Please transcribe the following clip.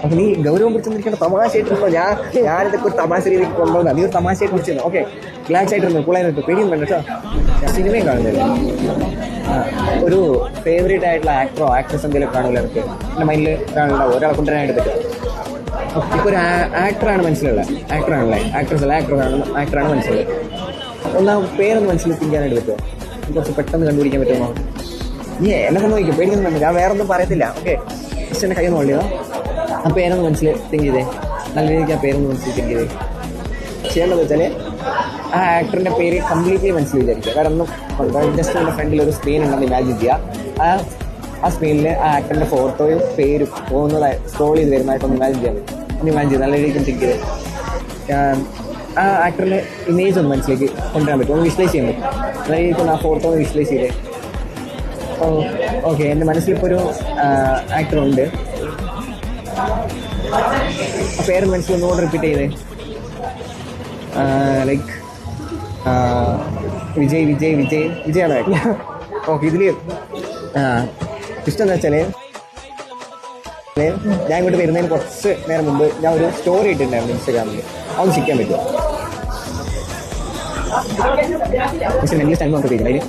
അപ്പൊ നീ ഗൗരവം പിടിച്ചെന്നിരിക്കേണ്ട തമാശയായിട്ടിരുന്നോ? ഞാനിതൊക്കെ ഒരു തമാശ രീതിക്ക് കൊണ്ടുപോകുന്ന നീ ഒരു തമാശയായിട്ട് പിടിച്ചിരുന്നു. ഓക്കെ, റിലാക്സ് ആയിട്ടിരുന്നു, കൂളായിരുന്നു, പേടിയും വേണ്ട കേട്ടോ. ഞാൻ സിനിമയും കാണുന്നില്ല. ഒരു ഫേവറേറ്റ് ആയിട്ടുള്ള ആക്ടറോ ആക്ട്രസ് എന്തെങ്കിലും കാണുമല്ലോ എനിക്ക് എൻ്റെ മൈൻഡിൽ ഒരാളുണ്ടാവും, ഒരാളെ കൊണ്ടുവരാനായിട്ട് പറ്റും. ഇപ്പോൾ ഒരു ആക്ടറാണ് മനസ്സിലുള്ളത്, ആക്ടറാണല്ലേ, ആക്ട്രസ് അല്ല ആക്ടറാണ് മനസ്സിലുള്ളത്. ഒന്നാം പേരൊന്ന് മനസ്സിൽ തിരിക്കാനായിട്ട് പറ്റുമോ? കുറച്ച് പെട്ടെന്ന് കണ്ടുപിടിക്കാൻ പറ്റുമോ? നീ എന്നെ കൊണ്ട് നോക്കും, പേടിക്കൊന്നും വേണ്ട, ഞാൻ വേറെ ഒന്നും പറയത്തില്ല. ഓക്കെ, ജസ്റ്റ് എൻ്റെ കയ്യൊന്നും കൊള്ളിയോ. ആ പേരൊന്ന് മനസ്സിൽ തിങ്ക് ചെയ്തേ, നല്ല രീതിക്ക് ആ പേരൊന്ന് മനസ്സിൽ തിങ്ക് ചെയ്തേ. ചെയ്യേണ്ടത് വെച്ചാൽ ആ ആക്ടറിൻ്റെ പേര് കംപ്ലീറ്റ്ലി മനസ്സിൽ വിചാരിക്കുക. വേറെ ഒന്നും ജസ്റ്റ് എൻ്റെ ഫ്രണ്ടിൽ ഒരു സ്ക്രീൻ ഉണ്ടെന്ന് ഇമാജിൻ ചെയ്യുക. ആ സ്ക്രീനിൽ ആ ആക്ടറിൻ്റെ ഫോട്ടോയും പേരും പോകുന്നതായി സ്ക്രോൾ ചെയ്ത് വരുന്നതായിട്ടൊന്ന് ഇമാജിൻ ചെയ്യാൻ പറ്റും. ഒന്ന് ഇമാജിൻ ചെയ്ത് നല്ല രീതിക്ക് തിങ്ക് ചെയ്ത് ആ ആക്ടറിൻ്റെ ഇമേജ് ഒന്ന് മനസ്സിലേക്ക് കൊണ്ടുവരാൻ പറ്റും, ഒന്ന് വിഷ്വലൈസ് ചെയ്യാൻ പറ്റും. നല്ല രീതിക്ക് ഒന്ന് ആ ഫോട്ടോ ഒന്ന് വിഷ്വലൈസ് ചെയ്തേ. ഓക്കെ, എൻ്റെ മനസ്സിലിപ്പോൾ ഒരു ആക്ടറുണ്ട്. ആ പേര് മനസ്സിൽ ഒന്നുകൂടെ റിപ്പീറ്റ് ചെയ്തേ. ലൈക്ക് വിജയാണോ? ഓക്കെ, ഇതിൽ ഇഷ്ടം വെച്ചാൽ ഞാൻ ഇങ്ങോട്ട് വരുന്നതിന് കുറച്ച് നേരം മുമ്പ് ഞാൻ ഒരു സ്റ്റോറി ഇട്ടിട്ടുണ്ടായിരുന്നു ഇൻസ്റ്റാഗ്രാമിൽ. അതൊന്ന് ചിക്കാൻ പറ്റുമോ? പക്ഷേ നെക്സ്റ്റ് ടൈം നമുക്ക് അതിൽ